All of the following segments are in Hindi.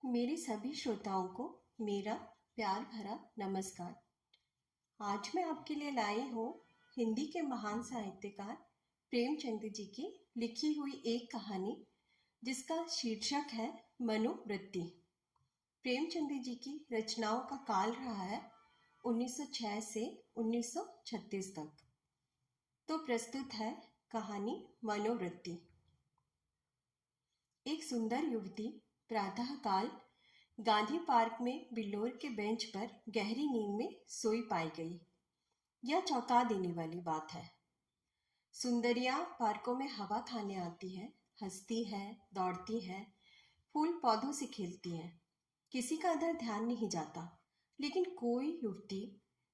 मेरे सभी श्रोताओं को मेरा प्यार भरा नमस्कार। आज मैं आपके लिए लाई हूँ हिंदी के महान साहित्यकार प्रेमचंद जी की लिखी हुई एक कहानी जिसका शीर्षक है मनोवृत्ति। प्रेमचंद जी की रचनाओं का काल रहा है 1906 से 1936 तक। तो प्रस्तुत है कहानी मनोवृत्ति। एक सुंदर युवती प्रातःकाल गांधी पार्क में बिल्लोर के बेंच पर गहरी नींद में सोई पाई गई। यह चौंका देने वाली बात है। सुंदरियां पार्कों में हवा खाने आती हैं, हंसती हैं, दौड़ती हैं, फूल पौधों से खेलती हैं। किसी का इधर ध्यान नहीं जाता, लेकिन कोई युवती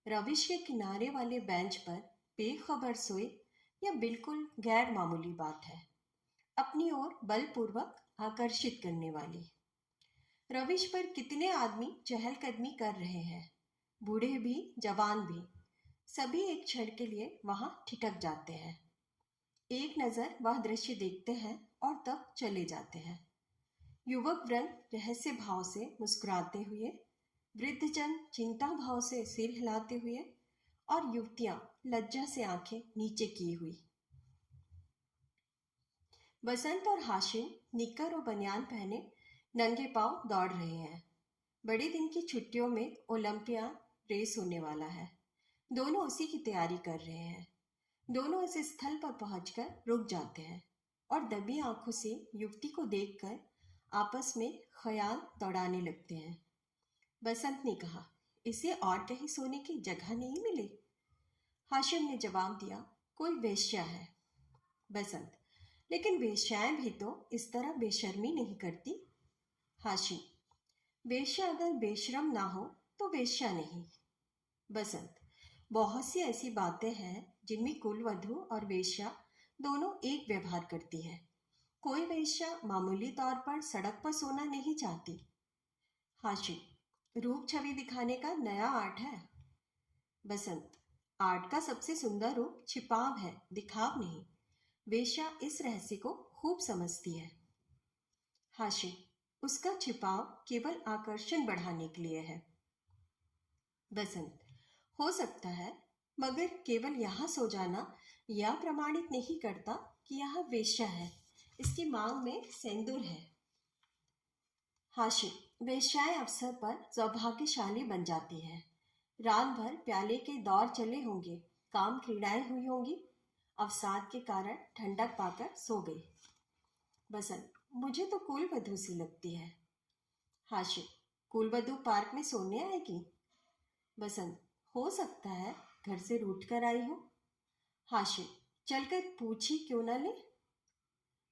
रविश के किनारे वाले बेंच पर बेखबर सोए, यह बिल्कुल गैर मामूली बात है, अपनी ओर बलपूर्वक आकर्षित करने वाली। रविश पर कितने आदमी चहलकदमी कर रहे हैं, बूढ़े भी जवान भी, सभी एक क्षण के लिए वहां ठिठक जाते हैं। एक नजर वह दृश्य देखते हैं और तब चले जाते हैं। युवक वृंद रहस्य भाव से मुस्कुराते हुए, वृद्धजन चिंता भाव से सिर हिलाते हुए और युवतियां लज्जा से आंखें नीचे की हुई। बसंत और हाशिम निक्कर और बनियान पहने नंगे पांव दौड़ रहे हैं। बड़े दिन की छुट्टियों में ओलंपिया रेस होने वाला है। दोनों उसी की तैयारी कर रहे हैं। दोनों इस स्थल पर पहुंचकर रुक जाते हैं और दबी आंखों से युवती को देखकर आपस में ख्याल दौड़ाने लगते हैं। बसंत ने कहा, इसे और कहीं सोने की जगह नहीं मिली? हाशिम ने जवाब दिया, कोई वेश्या है। बसंत, लेकिन वेश्याएं भी तो इस तरह बेशर्मी नहीं करती। हाशिम, वेश्या अगर बेशरम ना हो तो वेश्या नहीं। बसंत, बहुत सी ऐसी बातें हैं जिनमें कुलवधू और वेश्या दोनों एक व्यवहार करती है। कोई वेश्या मामूली तौर पर सड़क पर सोना नहीं चाहती। हाशिम, रूप छवि दिखाने का नया आर्ट है। बसंत, आर्ट का सबसे सुंदर रूप छिपाव है, दिखाव नहीं। वेश्या इस रहस्य को खूब समझती है। हाशिम, उसका छिपाव केवल आकर्षण बढ़ाने के लिए है। बसंत, हो सकता है, मगर केवल यहाँ सो जाना यह प्रमाणित नहीं करता कि यह वेश्या है। इसकी मांग में सिंदूर है। हाशिम, वेश्याएं अवसर पर सौभाग्यशाली बन जाती हैं। रात भर प्याले के दौर चले होंगे, काम क्रीड़ाएं हुई होंगी, अवसाद के कारण ठंडक पाकर सो गई। बसंत, मुझे तो कुलवधू सी लगती है। हाशिम, कुलवधू पार्क में सोने आएगी? बसंत, हो सकता है, घर से रूठ कर आई हो। हाशिम, चलकर पूछी क्यों न ले?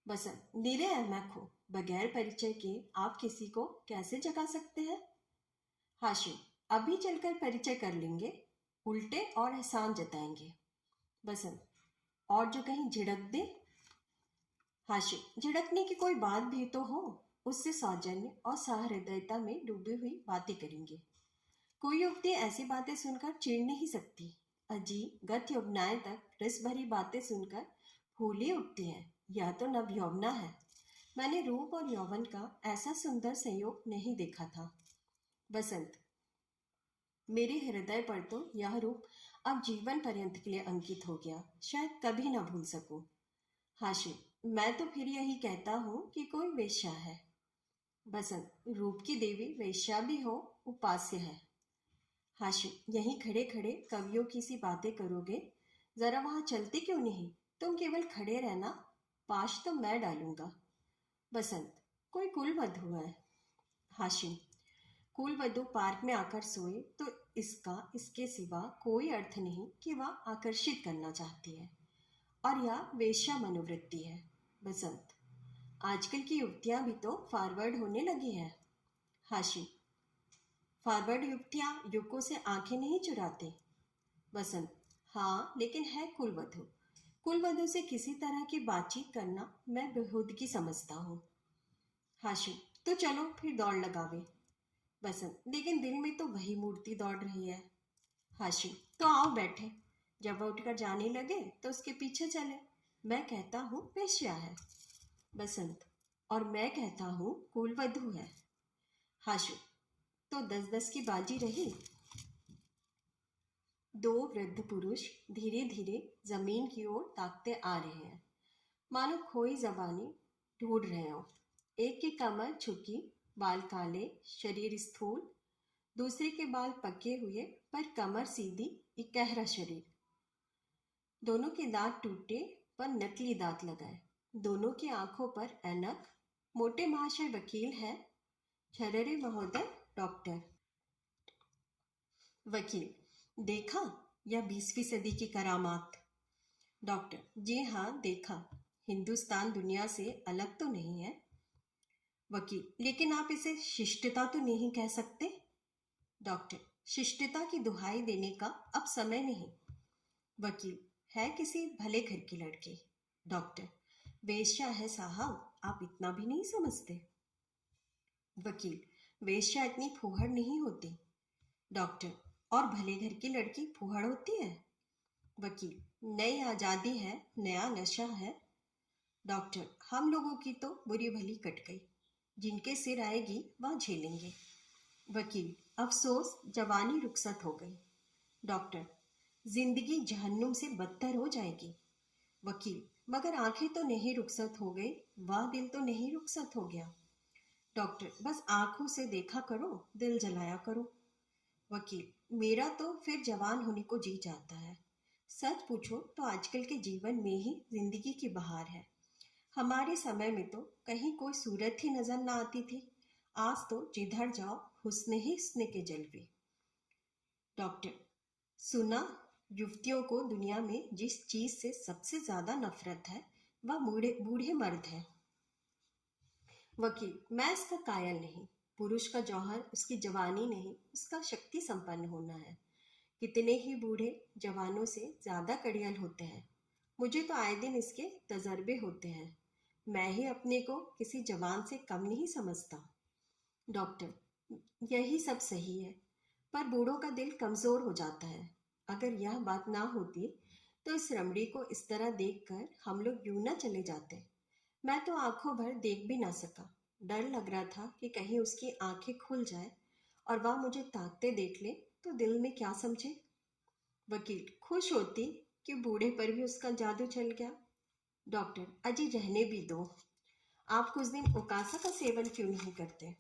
बसंत, नीरे अहमक हो, बगैर परिचय के आप किसी को कैसे जगा सकते हैं? हाशिम, अभी चलकर परिचय कर लेंगे, उल्टे और एहसान जताएंगे। बसंत, और जो कहीं झिड़क दे? हाशिम, झिड़कने की कोई बात भी तो हो, उससे सौजन्य और सहृदयता में डूबी हुई बातें करेंगे। कोई युवती ऐसी बातें सुनकर चिढ़ नहीं सकती। अजीब गत यौवनाएं तक रस भरी बातें सुनकर फूली उठती हैं। यह तो नव यौवना है। मैंने रूप और यौवन का ऐसा सुंदर संयोग नहीं देखा था। बसंत, मेरे हृदय पर तो यह रूप अब जीवन पर्यंत के लिए अंकित हो गया, शायद कभी ना भूल सकूं। हाशिम, मैं तो फिर यही कहता हूं कि कोई वेश्या है। बसंत, रूप की देवी वेश्या भी हो, उपास्य है। हाशिम, यहीं खड़े खड़े कवियों की सी बातें करोगे? जरा वहां चलते क्यों नहीं? तुम केवल खड़े रहना, पाश तो मैं डालूंगा। बसंत, कोई कुलवधू है। हाशिम, कुलवधू पार्क में आकर सोए तो इसका इसके सिवा कोई अर्थ नहीं कि वह आकर्षित करना चाहती है, और यह वेश्या मनोवृत्ति है। बसंत, आजकल की युवतियां भी तो फॉरवर्ड होने लगी हैं। हाशिम, फॉरवर्ड युवतियां युवकों से आंखें नहीं चुराते। बसंत, हाँ, लेकिन है कुलवधू। कुलवधू से किसी तरह की बातचीत करना मैं बेहूदगी समझता हूँ। हाशिम, तो चलो फिर दौड़ लगावे। बसंत, लेकिन दिल में तो वही मूर्ति दौड़ रही है। हाशिम, तो आओ बैठे, जब वह उठकर जाने लगे तो उसके पीछे चले। मैं कहता हूँ वेश्या है। बसंत, और मैं कहता हूँ कुलवधू है। हाशु, तो 10-10 की बाजी रही। दो वृद्ध पुरुष धीरे धीरे जमीन की ओर ताकते आ रहे हैं, मानो खोई जबानी ढूंढ रहे हो। एक की कमर झुकी, बाल काले, शरीर स्थूल। दूसरे के बाल पके हुए पर कमर सीधी, एक गहरा शरीर। दोनों के दांत टूटे पर नकली दांत लगाए। दोनों की आंखों पर ऐनक। मोटे महाशय वकील है, छररे महोदय डॉक्टर। वकील, देखा या 20वीं सदी की करामात? डॉक्टर, जी हाँ देखा। हिंदुस्तान दुनिया से अलग तो नहीं है। वकील, लेकिन आप इसे शिष्टता तो नहीं कह सकते। डॉक्टर, शिष्टता की दुहाई देने का अब समय नहीं। वकील, है किसी भले घर की लड़की। डॉक्टर, वेश्या है साहब, आप इतना भी नहीं समझते। वकील, वेश्या इतनी फूहड़ नहीं होती। डॉक्टर, और भले घर की लड़की फूहड़ होती है? वकील, नई आजादी है, नया नशा है। डॉक्टर, हम लोगों की तो बुरी भली कट गई, जिनके सिर आएगी वह झेलेंगे। वकील, अफसोस जवानी रुखसत हो गई। डॉक्टर, जिंदगी जहन्नुम से बदतर हो जाएगी। वकील, मगर आंखें तो नहीं रुखसत हो गई, वह दिल तो नहीं रुखसत हो गया। डॉक्टर, बस आंखों से देखा करो, दिल जलाया करो। वकील, मेरा तो फिर जवान होने को जी जाता है। सच पूछो तो आजकल के जीवन में ही जिंदगी की बहार है। हमारे समय में तो कहीं कोई सूरत ही नजर ना आती थी। आज तो जिधर जाओ हुस्न ही हुस्न के जलवे। डॉक्टर, सुना, युवतियों को दुनिया में जिस चीज से सबसे ज्यादा नफरत है वह बूढ़े बूढ़े मर्द हैं। वकील, मैं इसका कायल नहीं। पुरुष का जौहर उसकी जवानी नहीं, उसका शक्ति संपन्न होना है। कितने ही बूढ़े जवानों से ज्यादा कड़ियल होते हैं। मुझे तो आए दिन इसके तजर्बे होते हैं। मैं ही अपने को किसी जवान से कम नहीं समझता। डॉक्टर, यही सब सही है, पर बूढ़ों का दिल कमजोर हो जाता है। अगर यह बात ना होती तो इस रमड़ी को इस तरह देखकर हम लोग यूं ना चले जाते। मैं तो आंखों भर देख भी ना सका। डर लग रहा था कि कहीं उसकी आंखें खुल जाए और वह मुझे ताकते देख ले तो दिल में क्या समझे। वकील, खुश होती कि बूढ़े पर भी उसका जादू चल गया। डॉक्टर, अजी रहने भी दो। आप कुछ दिन ओकासा का सेवन क्यों नहीं करते?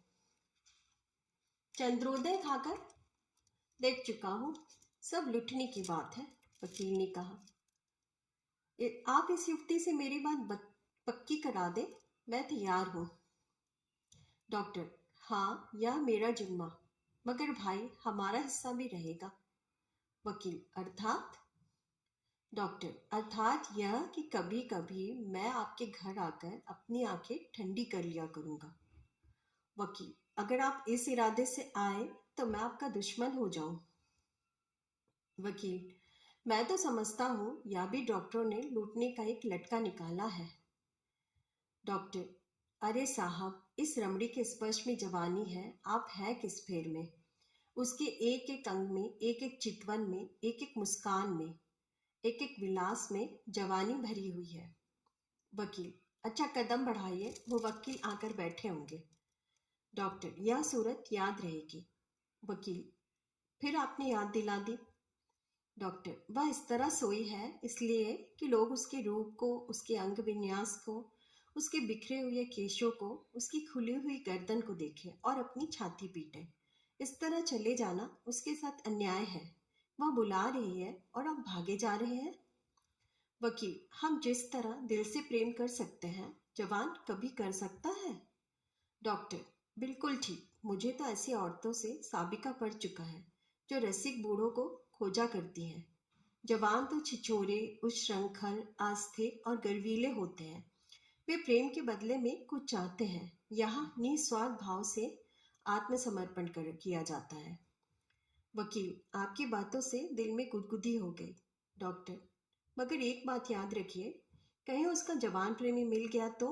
चंद्रोदय खाकर देख चुका हूँ, सब लुटने की बात है। वकील ने कहा, आप इस युक्ति से मेरी बात पक्की करा दे, मैं तैयार हूँ। डॉक्टर, हाँ यह मेरा जिम्मा, मगर भाई हमारा हिस्सा भी रहेगा। वकील, अर्थात? डॉक्टर, अर्थात यह कि कभी कभी मैं आपके घर आकर अपनी आंखें ठंडी कर लिया करूंगा। वकील, अगर आप इस इरादे से आए तो मैं आपका दुश्मन हो जाऊं। वकील, मैं तो समझता हूं यह भी डॉक्टरों ने लूटने का एक लटका निकाला है। डॉक्टर, अरे साहब, इस रमड़ी के स्पर्श में जवानी है, आप है किस फेर में? उसके एक एक अंग में, एक एक चितवन में, एक एक मुस्कान में, एक एक विलास में जवानी भरी हुई है। वकील, अच्छा कदम बढ़ाइए, वो वकील आकर बैठे होंगे। डॉक्टर, यह सूरत याद रहेगी। वकील, फिर आपने याद दिला दी। डॉक्टर, वह इस तरह सोई है इसलिए कि लोग उसके रूप को, उसके अंग विन्यास को, उसके बिखरे हुए केशों को, उसकी खुली हुई गर्दन को देखें और अपनी छाती पीटें। इस तरह चले जाना उसके साथ अन्याय है। वह बुला रही है और आप भागे जा रहे हैं। वकील, हम जिस तरह दिल से प्रेम कर सकते हैं, जवान कभी कर सकता है? डॉक्टर, बिल्कुल ठीक। मुझे तो ऐसी औरतों से साबिका पड़ चुका है जो रसिक बूढ़ों को खोजा करती हैं। जवान तो छिछोरे, उच्छृंखल, आस्थिक और गर्वीले होते हैं। वे प्रेम के बदले में कुछ चाहते हैं। यहाँ निस्वार्थ भाव से आत्मसमर्पण कर किया जाता है। वकील, आपकी बातों से दिल में गुदगुदी हो गई। डॉक्टर, मगर एक बात याद रखिए, कहीं उसका जवान प्रेमी मिल गया तो?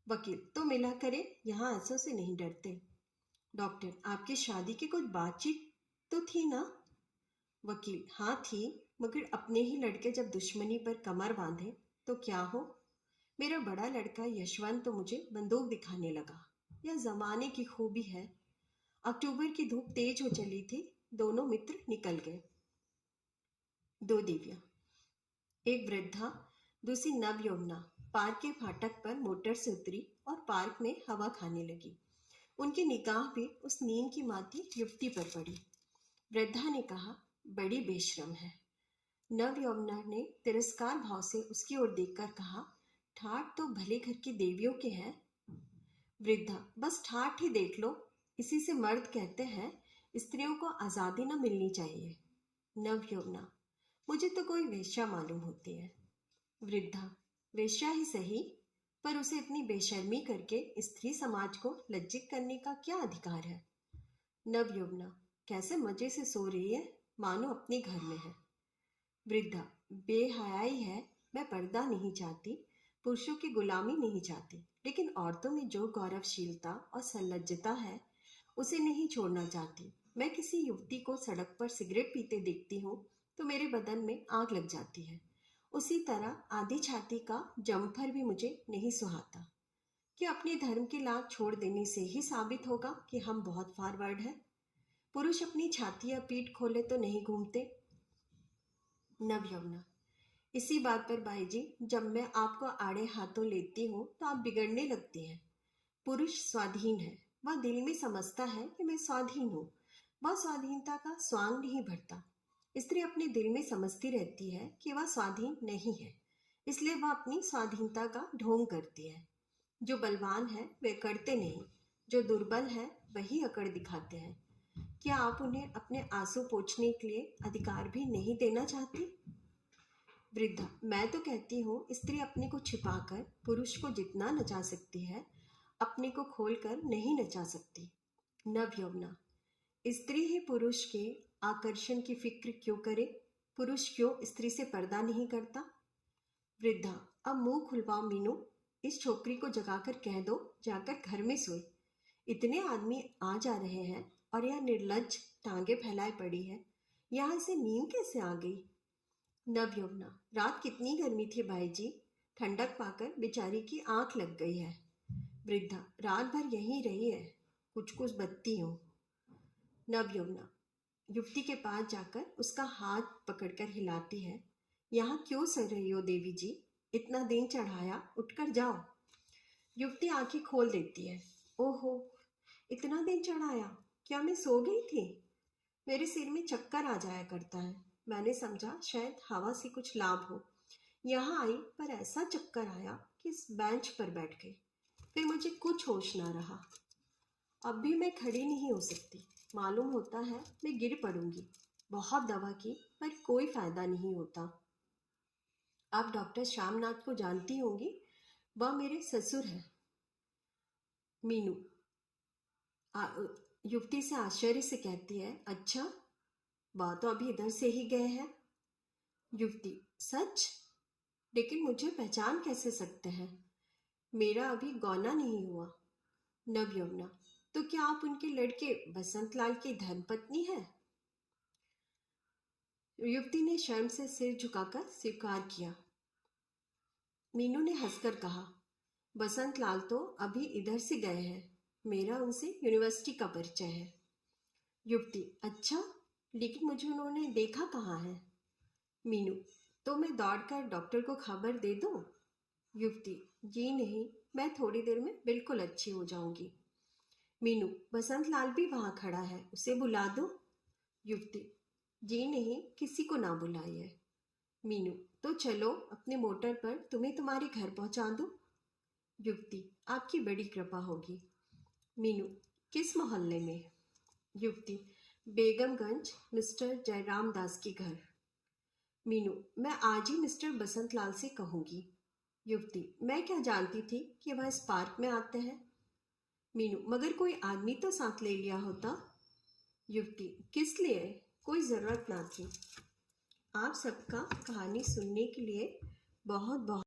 वकील, तो मिला करे, यहाँ ऐसों से नहीं डरते। डॉक्टर, आपकी शादी की कुछ बातचीत तो थी ना? वकील, हाँ थी, मगर अपने ही लड़के जब दुश्मनी पर कमर बांधे तो क्या हो। मेरा बड़ा लड़का यशवंत तो मुझे बंदूक दिखाने लगा। यह जमाने की खूबी है। अक्टूबर की धूप तेज हो चली थी। दोनों मित्र निकल गए। दो देवियां, एक वृद्धा, दूसरी नवयौवना, पार्क के फाटक पर मोटर से उतरी और पार्क में हवा खाने लगी। उनकी निगाह भी उस नीम की माती युवती पर पड़ी। वृद्धा ने कहा, बड़ी बेशरम है। नवयौवना ने तिरस्कार भाव से उसकी ओर देखकर कहा, ठाठ तो भले घर की देवियों के हैं। वृद्धा, बस ठाठ ही देख लो, इसी से मर्द कहते हैं स्त्रियों को आजादी न मिलनी चाहिए। नवयौवना, मुझे तो कोई वेश्या मालूम होती है। वृद्धा, वेश्या ही सही, पर उसे इतनी बेशर्मी करके स्त्री समाज को लज्जित करने का क्या अधिकार है। नवयौवना, कैसे मजे से सो रही है, मानो अपने घर में है। वृद्धा, बेहयाई है। मैं पर्दा नहीं चाहती, पुरुषों की गुलामी नहीं चाहती, लेकिन औरतों में जो गौरवशीलता और संलज्जता है उसे नहीं छोड़ना चाहती। मैं किसी युवती को सड़क पर सिगरेट पीते देखती हूँ तो मेरे बदन में आग लग जाती है। उसी तरह आधी छाती का जम्फर भी मुझे नहीं सुहाता। कि अपने धर्म की लात छोड़ देने से ही साबित होगा कि हम बहुत फॉरवर्ड हैं। पुरुष अपनी छाती या पीठ खोले तो नहीं घूमते। नवयौवना, इसी बात पर भाई जी, जब मैं आपको आड़े हाथों लेती हूँ तो आप बिगड़ने लगती हैं। पुरुष स्वाधीन है, वह दिल में समझता है कि मैं स्वाधीन हूँ। वह स्वाधीनता का स्वांग नहीं भरता। स्त्री अपने दिल में समझती रहती है कि वह स्वाधीन नहीं है, इसलिए वह अपनी स्वाधीनता का ढोंग करती है। जो बलवान है वे अकड़ते नहीं, जो दुर्बल है वही अकड़ दिखाते हैं। क्या आप उन्हें अपने आंसू पोंछने के लिए अधिकार भी नहीं देना चाहती? वृद्धा, मैं तो कहती हूँ स्त्री अपने को छिपाकर पुरुष को जितना नचा सकती है, अपने को खोलकर नहीं नचा सकती। नवयौवना, स्त्री ही पुरुष के आकर्षण की फिक्र क्यों करे? पुरुष क्यों स्त्री से पर्दा नहीं करता? वृद्धा, अब मुंह खुलवाओ मीनू, इस छोकरी को जगाकर कह दो जाकर घर में सोए। इतने आदमी आ जा रहे हैं और यह निर्लज्ज टांगे फैलाए पड़ी है, यहाँ से नींद कैसे आ गई? नवयौवना, रात कितनी गर्मी थी भाई जी, ठंडक पाकर बेचारी की आंख लग गई है। वृद्धा, रात भर यहीं रही है, कुछ कुछ बत्ती हूँ। नवयौवना युवती के पास जाकर उसका हाथ पकड़कर हिलाती है। यहाँ क्यों सो रही हो देवी जी, इतना दिन चढ़ाया, उठकर जाओ। युवती आंखें खोल देती है। ओहो, इतना दिन चढ़ाया, क्या मैं सो गई थी? मेरे सिर में चक्कर आ जाया करता है। मैंने समझा शायद हवा से कुछ लाभ हो। यहाँ आई पर ऐसा चक्कर आया कि इस बेंच पर बैठ गई। फिर मुझे कुछ होश ना रहा। अब भी मैं खड़ी नहीं हो सकती। मालूम होता है मैं गिर पड़ूंगी। बहुत दवा की पर कोई फायदा नहीं होता। आप डॉक्टर श्यामनाथ को जानती होंगी, वह मेरे ससुर हैं। मीनू युवती से आश्चर्य से कहती है, अच्छा, वह तो अभी इधर से ही गए हैं। युवती, सच? लेकिन मुझे पहचान कैसे सकते हैं? मेरा अभी गौना नहीं हुआ। नवयौवना, तो क्या आप उनके लड़के बसंत लाल की धर्मपत्नी हैं? युवती ने शर्म से सिर झुकाकर स्वीकार किया। मीनू ने हंसकर कहा, बसंत लाल तो अभी इधर से गए हैं, मेरा उनसे यूनिवर्सिटी का परिचय है। युवती, अच्छा, लेकिन मुझे उन्होंने देखा कहाँ है? मीनू, तो मैं दौड़कर डॉक्टर को खबर दे दूं? युवती, जी नहीं, मैं थोड़ी देर में बिल्कुल अच्छी हो जाऊंगी। मीनू, बसंत लाल भी वहां खड़ा है, उसे बुला दो? युवती, जी नहीं, किसी को ना बुलाइए। मीनू, तो चलो अपने मोटर पर तुम्हें तुम्हारे घर पहुंचा दूं? युवती, आपकी बड़ी कृपा होगी। मीनू, किस मोहल्ले में? युवती, बेगमगंज, मिस्टर जयराम दास के घर। मीनू, मैं आज ही मिस्टर बसंत लाल से कहूंगी। युवती, मैं क्या जानती थी कि वह इस पार्क में आते हैं? मीनू, मगर कोई आदमी तो साथ ले लिया होता। युवती, किस लिए? कोई जरूरत ना थी। आप सबका कहानी सुनने के लिए बहुत बहुत